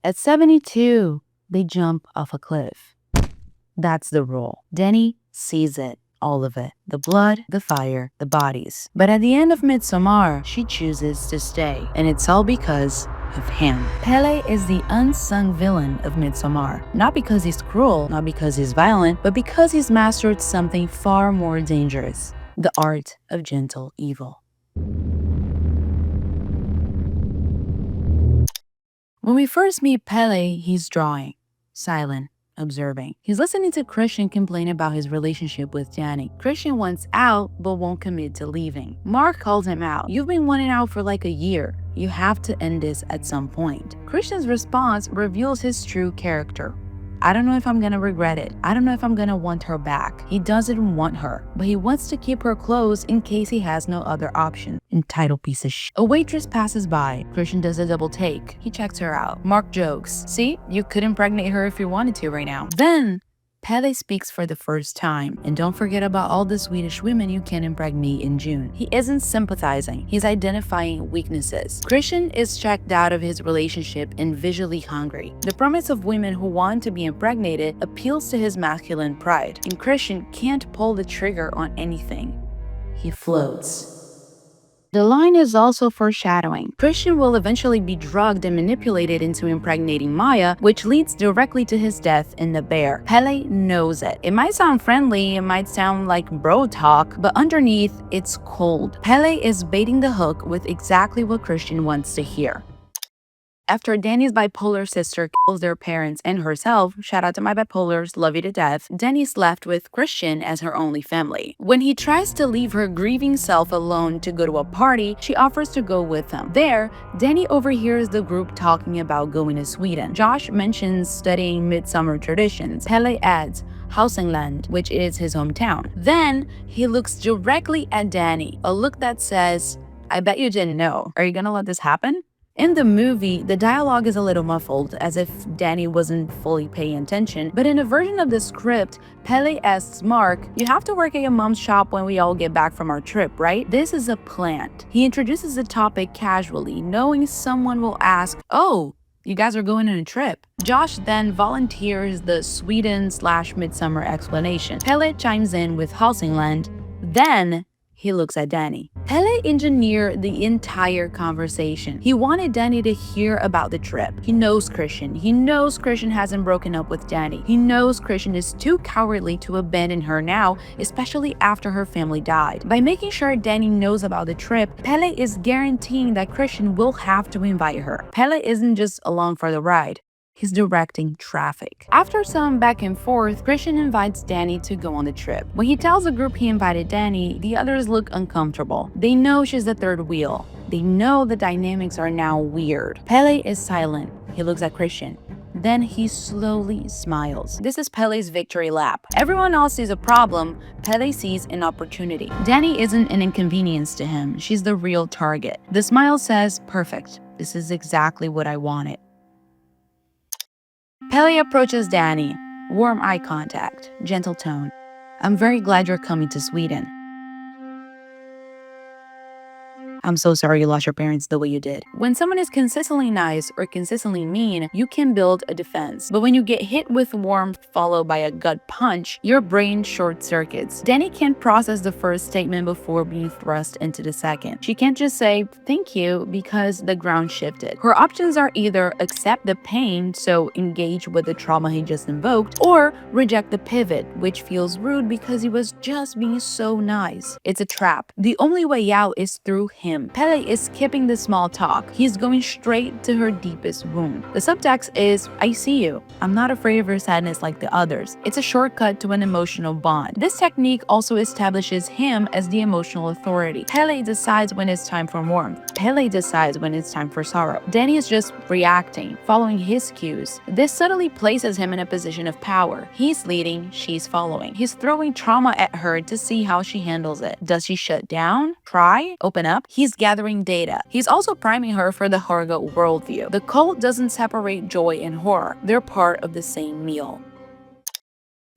At 72, they jump off a cliff. That's the rule. Dani sees it. All of it. The blood, the fire, the bodies. But at the end of Midsommar, she chooses to stay. And it's all because of him. Pelle is the unsung villain of Midsommar. Not because he's cruel, not because he's violent, but because he's mastered something far more dangerous. The art of gentle evil. When we first meet Pelle, he's drawing. Silent. Observing. He's listening to Christian complain about his relationship with Dani. Christian wants out, but won't commit to leaving. Mark calls him out. You've been wanting out for like a year. You have to end this at some point. Christian's response reveals his true character. I don't know if I'm gonna regret it. I don't know if I'm gonna want her back. He doesn't want her, but he wants to keep her close in case he has no other option. Entitled piece of shit. A waitress passes by. Christian does a double take. He checks her out. Mark jokes. See, you could impregnate her if you wanted to right now. Then Pelle speaks for the first time, and don't forget about all the Swedish women you can impregnate in June. He isn't sympathizing, he's identifying weaknesses. Christian is checked out of his relationship and visually hungry. The promise of women who want to be impregnated appeals to his masculine pride, and Christian can't pull the trigger on anything. He floats. The line is also foreshadowing. Christian will eventually be drugged and manipulated into impregnating Maya, which leads directly to his death in the bear. Pelle knows it. It might sound friendly, it might sound like bro talk, but underneath, it's cold. Pelle is baiting the hook with exactly what Christian wants to hear. After Dani's bipolar sister kills their parents and herself, shout out to my bipolars, love you to death, Dani's left with Christian as her only family. When he tries to leave her grieving self alone to go to a party, she offers to go with him. There, Dani overhears the group talking about going to Sweden. Josh mentions studying midsummer traditions. Pelle adds Halsingland, which is his hometown. Then, he looks directly at Dani, a look that says, I bet you didn't know. Are you gonna let this happen? In the movie, the dialogue is a little muffled, as if Dani wasn't fully paying attention, but in a version of the script, Pelle asks Mark, you have to work at your mom's shop when we all get back from our trip, right? This is a plant. He introduces the topic casually, knowing someone will ask, oh, you guys are going on a trip. Josh then volunteers the Sweden/Midsommar explanation. Pelle chimes in with Halsingland, then he looks at Dani. Pelle engineered the entire conversation. He wanted Dani to hear about the trip. He knows Christian. He knows Christian hasn't broken up with Dani. He knows Christian is too cowardly to abandon her now, especially after her family died. By making sure Dani knows about the trip, Pelle is guaranteeing that Christian will have to invite her. Pelle isn't just along for the ride. He's directing traffic. After some back and forth, Christian invites Dani to go on the trip. When he tells the group he invited Dani, the others look uncomfortable. They know she's the third wheel. They know the dynamics are now weird. Pelle is silent. He looks at Christian. Then he slowly smiles. This is Pelle's victory lap. Everyone else sees a problem, Pelle sees an opportunity. Dani isn't an inconvenience to him. She's the real target. The smile says, perfect. This is exactly what I wanted. Pelle approaches Dani. Warm eye contact, gentle tone. I'm very glad you're coming to Sweden. I'm so sorry you lost your parents the way you did. When someone is consistently nice or consistently mean, you can build a defense. But when you get hit with warmth followed by a gut punch, your brain short circuits. Dani can't process the first statement before being thrust into the second. She can't just say, thank you, because the ground shifted. Her options are either accept the pain, so engage with the trauma he just invoked, or reject the pivot, which feels rude because he was just being so nice. It's a trap. The only way out is through him. Pelle is skipping the small talk. He's going straight to her deepest wound. The subtext is, I see you. I'm not afraid of your sadness like the others. It's a shortcut to an emotional bond. This technique also establishes him as the emotional authority. Pelle decides when it's time for warmth. Pelle decides when it's time for sorrow. Dani is just reacting, following his cues. This subtly places him in a position of power. He's leading, she's following. He's throwing trauma at her to see how she handles it. Does she shut down? Try? Open up? He's gathering data. He's also priming her for the Harga worldview. The cult doesn't separate joy and horror. They're part of the same meal.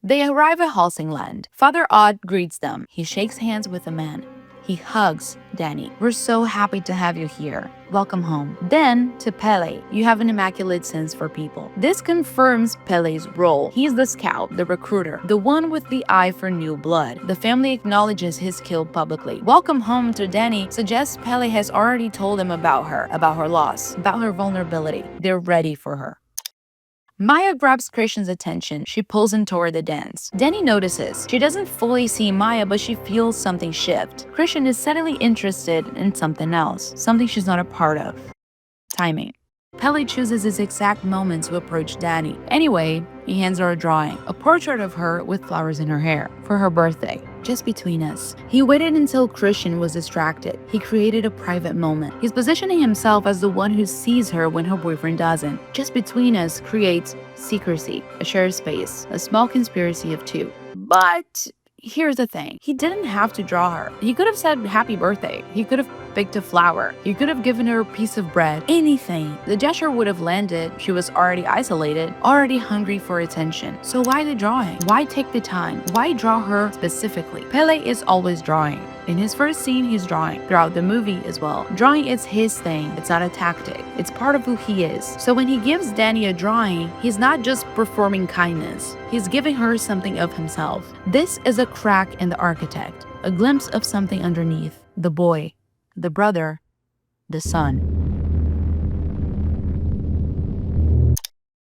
They arrive at Halsingland. Father Odd greets them. He shakes hands with the man. He hugs Dani. We're so happy to have you here. Welcome home. Then to Pelle, you have an immaculate sense for people. This confirms Pelle's role. He's the scout, the recruiter, the one with the eye for new blood. The family acknowledges his skill publicly. Welcome home to Dani suggests Pelle has already told them about her loss, about her vulnerability. They're ready for her. Maya grabs Christian's attention. She pulls him toward the dance. Dani notices. She doesn't fully see Maya, but she feels something shift. Christian is suddenly interested in something else, something she's not a part of. Timing. Pelle chooses his exact moment to approach Dani. Anyway, he hands her a drawing, a portrait of her with flowers in her hair, for her birthday. Just between us. He waited until Christian was distracted. He created a private moment. He's positioning himself as the one who sees her when her boyfriend doesn't. Just between us creates secrecy, a shared space, a small conspiracy of two. But here's the thing. He didn't have to draw her. He could have said happy birthday. He could have picked a flower. He could have given her a piece of bread. Anything. The gesture would have landed. She was already isolated, already hungry for attention. So why the drawing? Why take the time? Why draw her specifically? Pelle is always drawing. In his first scene, he's drawing. Throughout the movie as well. Drawing is his thing. It's not a tactic. It's part of who he is. So when he gives Dani a drawing, he's not just performing kindness. He's giving her something of himself. This is a crack in the architect. A glimpse of something underneath. The boy. The brother, the son.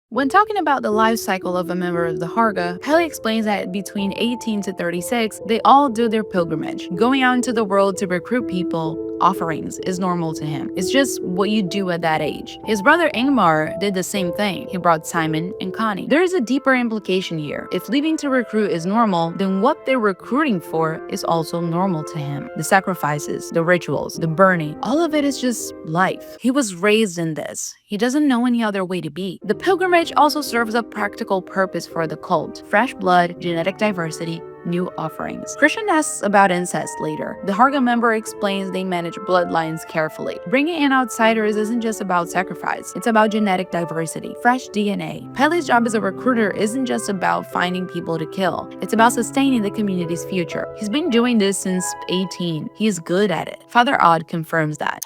When talking about the life cycle of a member of the Harga, Pelle explains that between 18 to 36, they all do their pilgrimage. Going out into the world to recruit people, offerings, is normal to him. It's just what you do at that age. His brother Ingmar did the same thing. He brought Simon and Connie. There is a deeper implication here. If leaving to recruit is normal, then what they're recruiting for is also normal to him. The sacrifices, the rituals, the burning, all of it is just life. He was raised in this. He doesn't know any other way to be. The pilgrimage also serves a practical purpose for the cult. Fresh blood, genetic diversity, new offerings. Christian asks about incest later. The Harga member explains they manage bloodlines carefully. Bringing in outsiders isn't just about sacrifice, it's about genetic diversity, fresh DNA. Pelle's job as a recruiter isn't just about finding people to kill, it's about sustaining the community's future. He's been doing this since 18. He's good at it. Father Odd confirms that.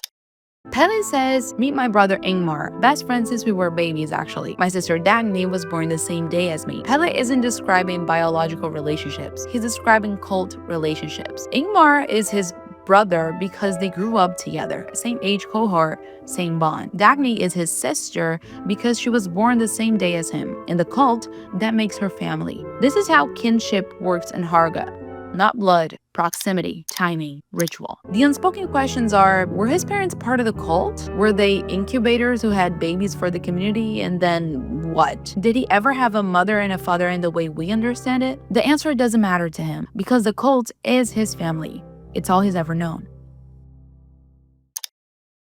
Pelle says, meet my brother Ingmar, best friends since we were babies actually. My sister Dani was born the same day as me. Pelle isn't describing biological relationships, he's describing cult relationships. Ingmar is his brother because they grew up together, same age cohort, same bond. Dani is his sister because she was born the same day as him. In the cult, that makes her family. This is how kinship works in Harga. Not blood, proximity, timing, ritual. The unspoken questions are, were his parents part of the cult? Were they incubators who had babies for the community? And then what? Did he ever have a mother and a father in the way we understand it? The answer doesn't matter to him because the cult is his family. It's all he's ever known.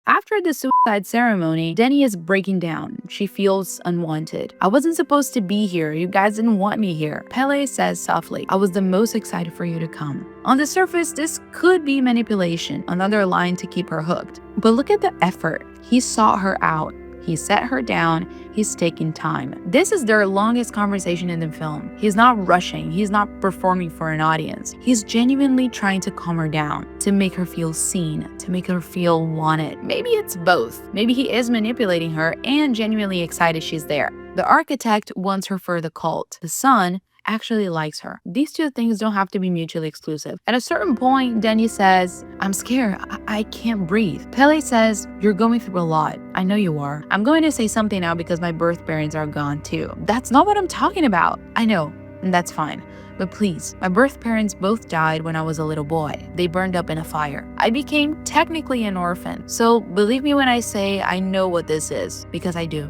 After the suicide ceremony, Dani is breaking down. She feels unwanted. I wasn't supposed to be here. You guys didn't want me here. Pelle says softly, I was the most excited for you to come. On the surface, this could be manipulation, another line to keep her hooked. But look at the effort. He sought her out. He set her down. He's taking time. This is their longest conversation in the film. He's not rushing. He's not performing for an audience. He's genuinely trying to calm her down, to make her feel seen, to make her feel wanted. Maybe it's both. Maybe he is manipulating her and genuinely excited she's there. The architect wants her for the cult. The son actually likes her. These two things don't have to be mutually exclusive. At a certain point, Dani says, I'm scared. I can't breathe. Pelle says, you're going through a lot. I know you are. I'm going to say something now because my birth parents are gone too. That's not what I'm talking about. I know, and that's fine. But please, my birth parents both died when I was a little boy. They burned up in a fire. I became technically an orphan. So believe me when I say I know what this is, because I do.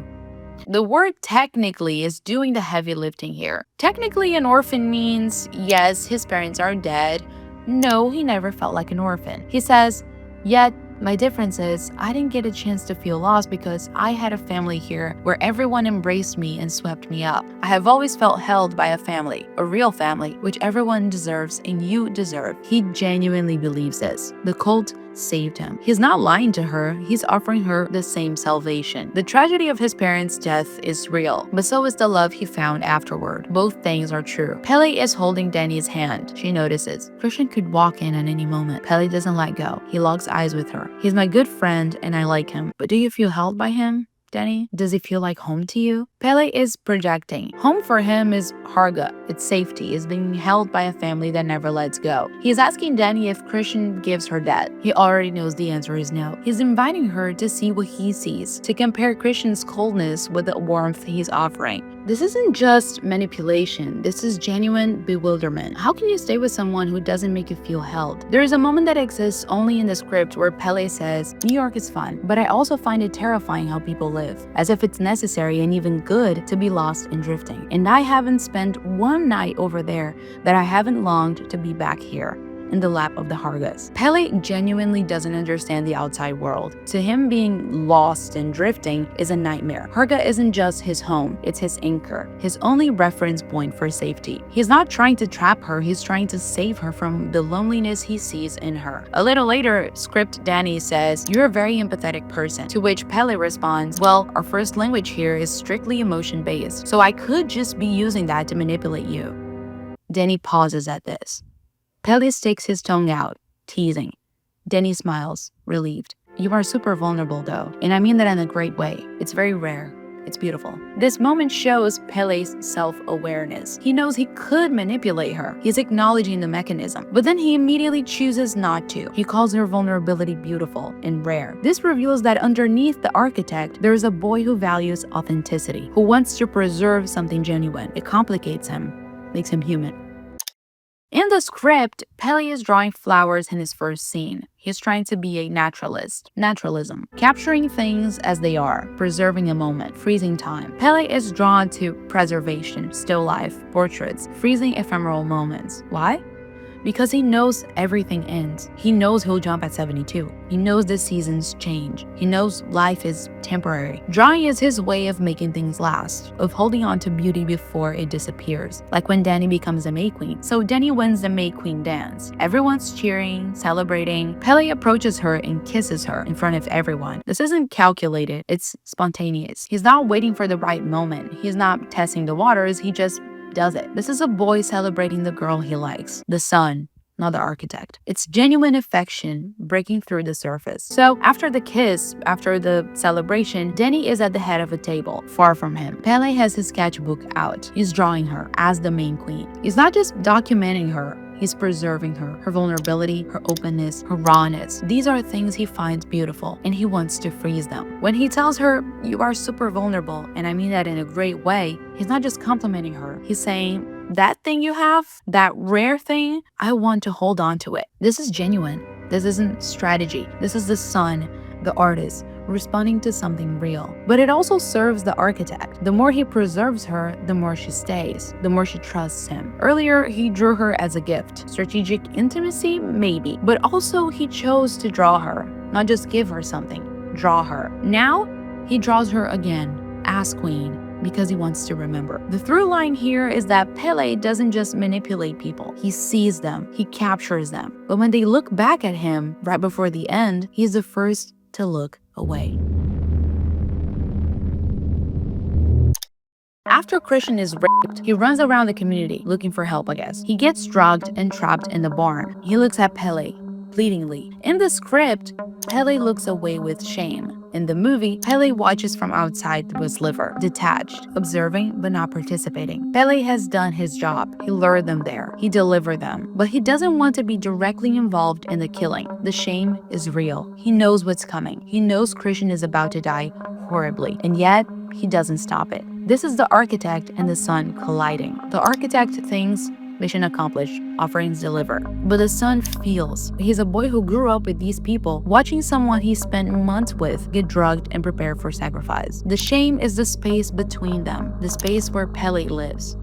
The word technically is doing the heavy lifting here. Technically, an orphan means, yes, his parents are dead. No, he never felt like an orphan. He says, yet, my difference is, I didn't get a chance to feel lost because I had a family here where everyone embraced me and swept me up. I have always felt held by a family, a real family, which everyone deserves and you deserve. He genuinely believes this. The cult saved him. He's not lying to her, he's offering her the same salvation. The tragedy of his parents' death is real, but so is the love he found afterward. Both things are true. Pelle is holding Dani's hand. She notices. Christian could walk in at any moment. Pelle doesn't let go. He locks eyes with her. He's my good friend and I like him. But do you feel held by him, Dani? Does he feel like home to you? Pelle is projecting. Home for him is Harga. It's safety. Is being held by a family that never lets go. He's asking Dani if Christian gives her that. He already knows the answer is no. He's inviting her to see what he sees, to compare Christian's coldness with the warmth he's offering. This isn't just manipulation. This is genuine bewilderment. How can you stay with someone who doesn't make you feel held? There is a moment that exists only in the script where Pelle says, New York is fun, but I also find it terrifying how people live, as if it's necessary and even good to be lost in drifting. And I haven't spent one night over there that I haven't longed to be back here, in the lap of the Hargas. Pelle genuinely doesn't understand the outside world. To him, being lost and drifting is a nightmare. Harga isn't just his home, it's his anchor, his only reference point for safety. He's not trying to trap her, he's trying to save her from the loneliness he sees in her. A little later, script Dani says, "You're a very empathetic person," to which Pelle responds, "Well, our first language here is strictly emotion-based, so I could just be using that to manipulate you." Dani pauses at this. Pelle sticks his tongue out, teasing. Dani smiles, relieved. "You are super vulnerable though, and I mean that in a great way. It's very rare. It's beautiful." This moment shows Pelle's self-awareness. He knows he could manipulate her. He's acknowledging the mechanism, but then he immediately chooses not to. He calls her vulnerability beautiful and rare. This reveals that underneath the architect, there is a boy who values authenticity, who wants to preserve something genuine. It complicates him, makes him human. In the script, Pelle is drawing flowers in his first scene. He's trying to be a naturalist. Naturalism. Capturing things as they are, preserving a moment, freezing time. Pelle is drawn to preservation, still life, portraits, freezing ephemeral moments. Why? Because he knows everything ends. He knows he'll jump at 72. He knows the seasons change. He knows life is temporary. Drawing is his way of making things last, of holding on to beauty before it disappears. Like when Dani becomes a May Queen. So Dani wins the May Queen dance. Everyone's cheering, celebrating. Pelle approaches her and kisses her in front of everyone. This isn't calculated, it's spontaneous. He's not waiting for the right moment. He's not testing the waters, he just does it. This is a boy celebrating the girl he likes, the son, not the architect. It's genuine affection breaking through the surface. So after the kiss, after the celebration, Dani is at the head of a table, far from him. Pelle has his sketchbook out. He's drawing her as the main queen. He's not just documenting her, he's preserving her vulnerability, her openness, her rawness. These are things he finds beautiful, and he wants to freeze them. When he tells her, "You are super vulnerable," and I mean that in a great way, he's not just complimenting her. He's saying, that thing you have, that rare thing, I want to hold on to it. This is genuine. This isn't strategy. This is the son, the artist, responding to something real. But it also serves the architect. The more he preserves her, the more she stays, the more she trusts him. Earlier, he drew her as a gift. Strategic intimacy, maybe. But also, he chose to draw her, not just give her something, draw her. Now, he draws her again, as queen, because he wants to remember. The through line here is that Pelle doesn't just manipulate people. He sees them, he captures them. But when they look back at him right before the end, he's the first to look away. After Christian is raped, he runs around the community looking for help, I guess. He gets drugged and trapped in the barn. He looks at Pelle, pleadingly. In the script, Pelle looks away with shame. In the movie, Pelle watches from outside through a sliver, detached, observing but not participating. Pelle has done his job. He lured them there. He delivered them. But he doesn't want to be directly involved in the killing. The shame is real. He knows what's coming. He knows Christian is about to die horribly. And yet, he doesn't stop it. This is the architect and the son colliding. The architect thinks, mission accomplished, offerings delivered. But the son feels. He's a boy who grew up with these people, watching someone he spent months with get drugged and prepared for sacrifice. The shame is the space between them, the space where Pelle lives.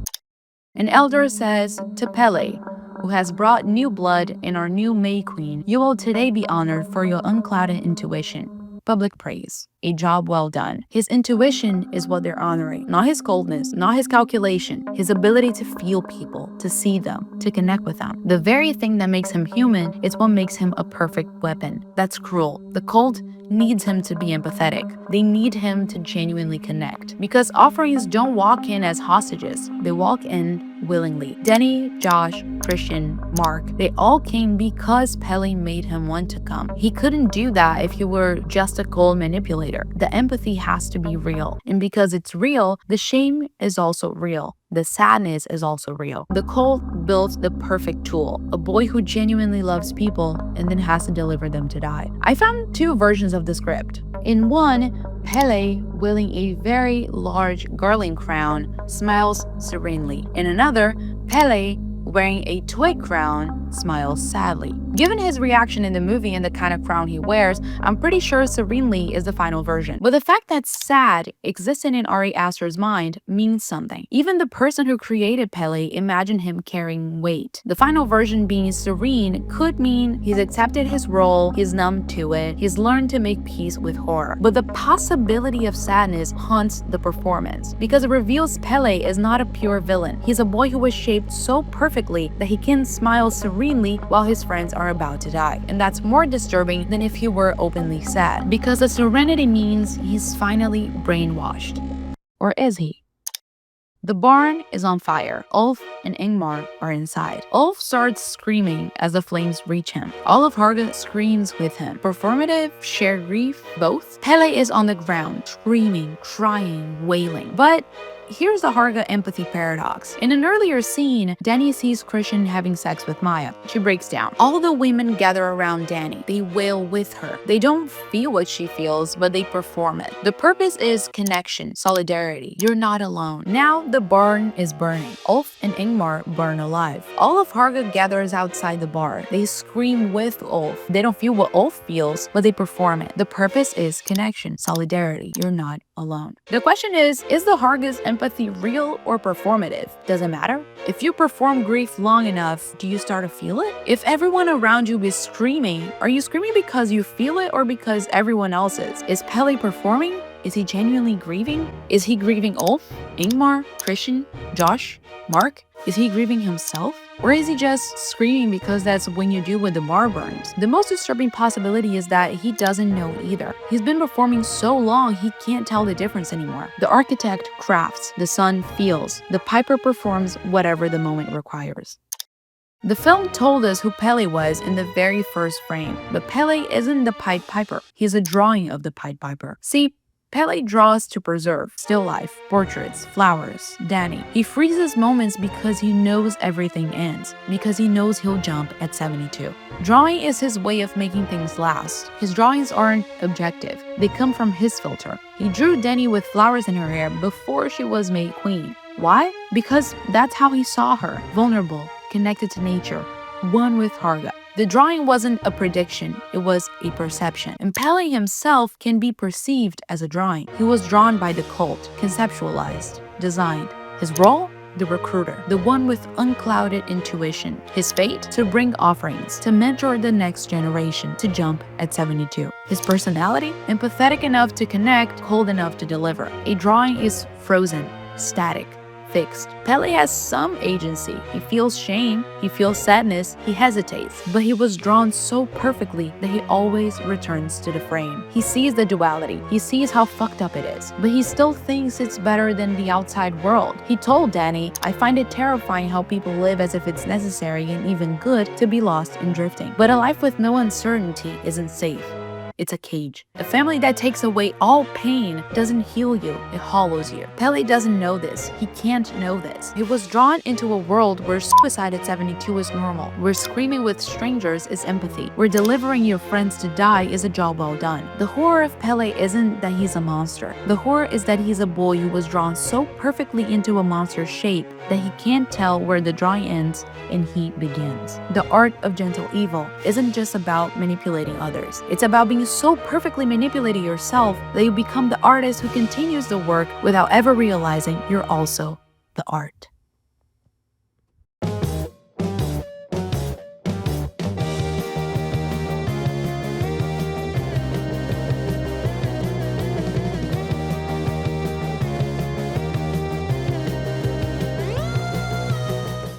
An elder says to Pelle, who has brought new blood in our new May Queen, "You will today be honored for your unclouded intuition." public praise. A job well done. His intuition is what they're honoring, not his coldness, not his calculation, his ability to feel people, to see them, to connect with them. The very thing that makes him human is what makes him a perfect weapon. That's cruel. The cult needs him to be empathetic. They need him to genuinely connect. Because offerings don't walk in as hostages, they walk in willingly. Dani, Josh, Christian, Mark, they all came because Pelle made him want to come. He couldn't do that if he were just a cold manipulator. The empathy has to be real. And because it's real, the shame is also real. The sadness is also real. The cult built the perfect tool, a boy who genuinely loves people and then has to deliver them to die. I found two versions of the script. In one, Pelle, wearing a very large garland crown, smiles serenely. In another, Pelle, wearing a twig crown, smiles sadly. Given his reaction in the movie and the kind of crown he wears, I'm pretty sure serenely is the final version. But the fact that sad existed in Ari Aster's mind means something. Even the person who created Pelle imagined him carrying weight. The final version being serene could mean he's accepted his role, he's numb to it, he's learned to make peace with horror. But the possibility of sadness haunts the performance because it reveals Pelle is not a pure villain. He's a boy who was shaped so perfectly that he can smile serenely while his friends are about to die. And that's more disturbing than if he were openly sad, because the serenity means he's finally brainwashed. Or is he? The barn is on fire. Ulf and Ingmar are inside. Ulf starts screaming as the flames reach him. All of Harga screams with him. Performative, shared grief, both. Pelle is on the ground, screaming, crying, wailing. But here's the Harga empathy paradox. In an earlier scene, Dani sees Christian having sex with Maya. She breaks down. All the women gather around Dani. They wail with her. They don't feel what she feels, but they perform it. The purpose is connection, solidarity. You're not alone. Now the barn is burning. Ulf and Ingmar burn alive. All of Harga gathers outside the bar. They scream with Ulf. They don't feel what Ulf feels, but they perform it. The purpose is connection, solidarity. You're not alone. The question is the Harga's empathy real or performative? Does it matter? If you perform grief long enough, do you start to feel it? If everyone around you is screaming, are you screaming because you feel it or because everyone else is? Is Pelle performing? Is he genuinely grieving? Is he grieving Ulf, Ingmar, Christian, Josh, Mark? Is he grieving himself? Or is he just screaming because that's when you do when the bar burns? The most disturbing possibility is that he doesn't know either. He's been performing so long he can't tell the difference anymore. The architect crafts, the son feels, the piper performs whatever the moment requires. The film told us who Pelle was in the very first frame, but Pelle isn't the Pied Piper. He's a drawing of the Pied Piper. See, Pelle draws to preserve still life, portraits, flowers, Dani. He freezes moments because he knows everything ends, because he knows he'll jump at 72. Drawing is his way of making things last. His drawings aren't objective. They come from his filter. He drew Dani with flowers in her hair before she was made queen. Why? Because that's how he saw her, vulnerable, connected to nature, one with Harga. The drawing wasn't a prediction, it was a perception. And Pelle himself can be perceived as a drawing. He was drawn by the cult, conceptualized, designed. His role? The recruiter, the one with unclouded intuition. His fate? To bring offerings, to mentor the next generation, to jump at 72. His personality? Empathetic enough to connect, cold enough to deliver. A drawing is frozen, static, fixed. Pelle has some agency. He feels shame, he feels sadness, he hesitates, but he was drawn so perfectly that he always returns to the frame. He sees the duality, he sees how fucked up it is, but he still thinks it's better than the outside world. He told Dani, "I find it terrifying how people live as if it's necessary and even good to be lost in drifting. But a life with no uncertainty isn't safe. It's a cage. A family that takes away all pain doesn't heal you, it hollows you." Pelle doesn't know this. He can't know this. He was drawn into a world where suicide at 72 is normal, where screaming with strangers is empathy, where delivering your friends to die is a job well done. The horror of Pelle isn't that he's a monster. The horror is that he's a boy who was drawn so perfectly into a monster's shape that he can't tell where the drawing ends and he begins. The art of gentle evil isn't just about manipulating others. It's about being so perfectly manipulating yourself that you become the artist who continues the work without ever realizing you're also the art.